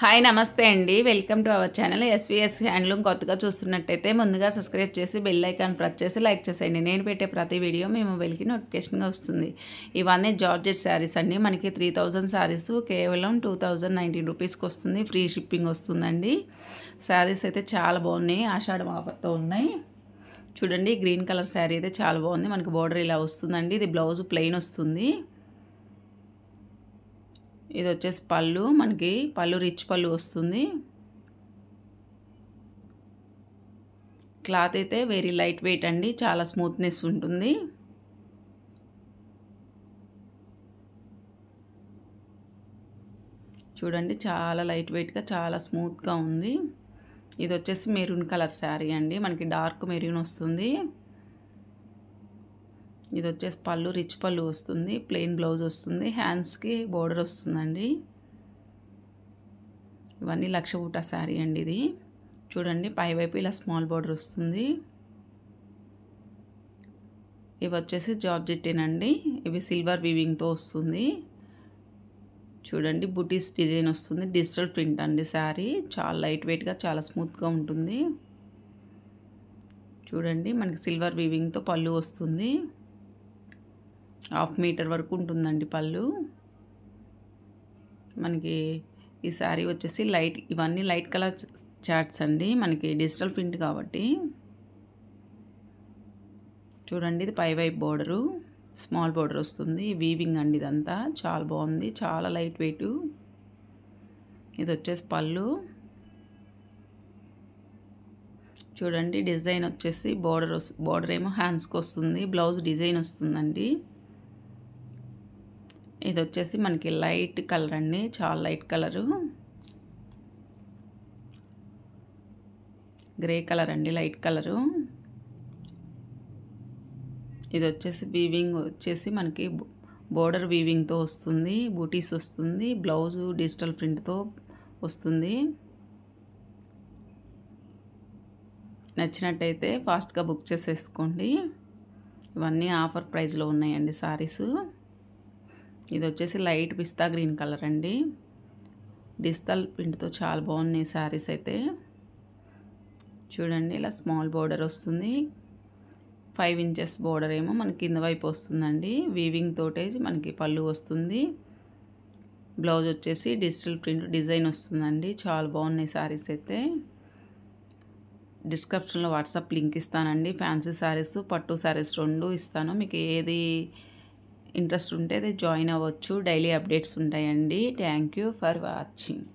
Hi నమస్తే అండి. Welcome to our channel SVS handloom. కొత్తగా చూస్తున్నట్టయితే ముందుగా సబ్స్క్రైబ్ చేసి బెల్ ఐకాన్ ప్రెస్ చేసి లైక్ చేసేయండి. నేను పెట్టే ప్రతి వీడియో మీ మొబైల్కి నోటిఫికేషన్గా వస్తుంది. ఇవన్నీ జార్జెట్ శారీస్ అండి. మనకి 3000 శారీస్ కేవలం 2019 రూపీస్కి వస్తుంది. ఫ్రీ షిప్పింగ్ వస్తుందండి. శారీస్ అయితే చాలా బాగున్నాయి. ఆషాఢం ఆఫర్తో ఉన్నాయి. చూడండి, గ్రీన్ కలర్ శారీ అయితే చాలా బాగుంది. మనకి బోర్డర్ ఇలా వస్తుందండి. ఇది బ్లౌజ్ ప్లెయిన్ వస్తుంది. ఇది వచ్చేసి పళ్ళు, మనకి పళ్ళు రిచ్ పళ్ళు వస్తుంది. క్లాత్ అయితే వెరీ లైట్ వెయిట్ అండి, చాలా స్మూత్నెస్ ఉంటుంది. చూడండి, చాలా లైట్ వెయిట్గా చాలా స్మూత్గా ఉంది. ఇది వచ్చేసి మెరూన్ కలర్ శారీ అండి, మనకి డార్క్ మెరూన్ వస్తుంది. ఇది వచ్చేసి పళ్ళు రిచ్ పళ్ళు వస్తుంది. ప్లెయిన్ బ్లౌజ్ వస్తుంది. హ్యాండ్స్కి బోర్డర్ వస్తుందండి. ఇవన్నీ లక్ష ఊట శారీ అండి. ఇది చూడండి, పైవైపు ఇలా స్మాల్ బోర్డర్ వస్తుంది. ఇవి వచ్చేసి జార్జెట్టేనండి. ఇవి సిల్వర్ వీవింగ్తో వస్తుంది. చూడండి, బుటీస్ డిజైన్ వస్తుంది. డిజిటల్ ప్రింట్ అండి శారీ. చాలా లైట్ వెయిట్గా చాలా స్మూత్గా ఉంటుంది. చూడండి, మనకి సిల్వర్ వీవింగ్తో పళ్ళు వస్తుంది. 1/2 మీటర్ వరకు ఉంటుందండి పళ్ళు. మనకి ఈ శారీ వచ్చేసి ఇవన్నీ లైట్ కలర్ చార్ట్స్ అండి. మనకి డిజిటల్ ప్రింట్ కాబట్టి. చూడండి, ఇది పైవైపు బోర్డరు స్మాల్ బోర్డర్ వస్తుంది. వీవింగ్ అండి, ఇదంతా చాలా బాగుంది, చాలా లైట్ వెయిట్. ఇది వచ్చేసి పళ్ళు. చూడండి, డిజైన్ వచ్చేసి బోర్డర్ ఏమో హ్యాండ్స్కి వస్తుంది. బ్లౌజ్ డిజైన్ వస్తుందండి. ఇది వచ్చేసి మనకి లైట్ కలర్ అండి, చాలా లైట్ కలరు. గ్రే కలర్ అండి, లైట్ కలరు. ఇది వచ్చేసి వీవింగ్ వచ్చేసి మనకి బోర్డర్ వీవింగ్తో వస్తుంది. బూటీస్ వస్తుంది. బ్లౌజు డిజిటల్ ప్రింట్తో వస్తుంది. నచ్చినట్టయితే ఫాస్ట్గా బుక్ చేసేసుకోండి. ఇవన్నీ ఆఫర్ ప్రైస్లో ఉన్నాయండి శారీస్. ఇది వచ్చేసి లైట్ పిస్తా గ్రీన్ కలర్ అండి. డిజిటల్ ప్రింట్తో చాలా బాగున్నాయి శారీస్ అయితే. చూడండి, ఇలా స్మాల్ బోర్డర్ వస్తుంది. 5 ఇంచెస్ బోర్డర్ ఏమో మనకి కింద వైపు వస్తుందండి. వీవింగ్ తోటే మనకి పళ్ళు వస్తుంది. బ్లౌజ్ వచ్చేసి డిజిటల్ ప్రింట్ డిజైన్ వస్తుందండి. చాలా బాగున్నాయి శారీస్ అయితే. డిస్క్రిప్షన్లో వాట్సాప్ లింక్ ఇస్తానండి. ఫ్యాన్సీ శారీస్, పట్టు శారీస్ 2 ఇస్తాను. మీకు ఏది ఇంట్రెస్ట్ ఉంటే అది జాయిన్ అవ్వచ్చు. డైలీ అప్డేట్స్ ఉంటాయండి. Thank you for watching.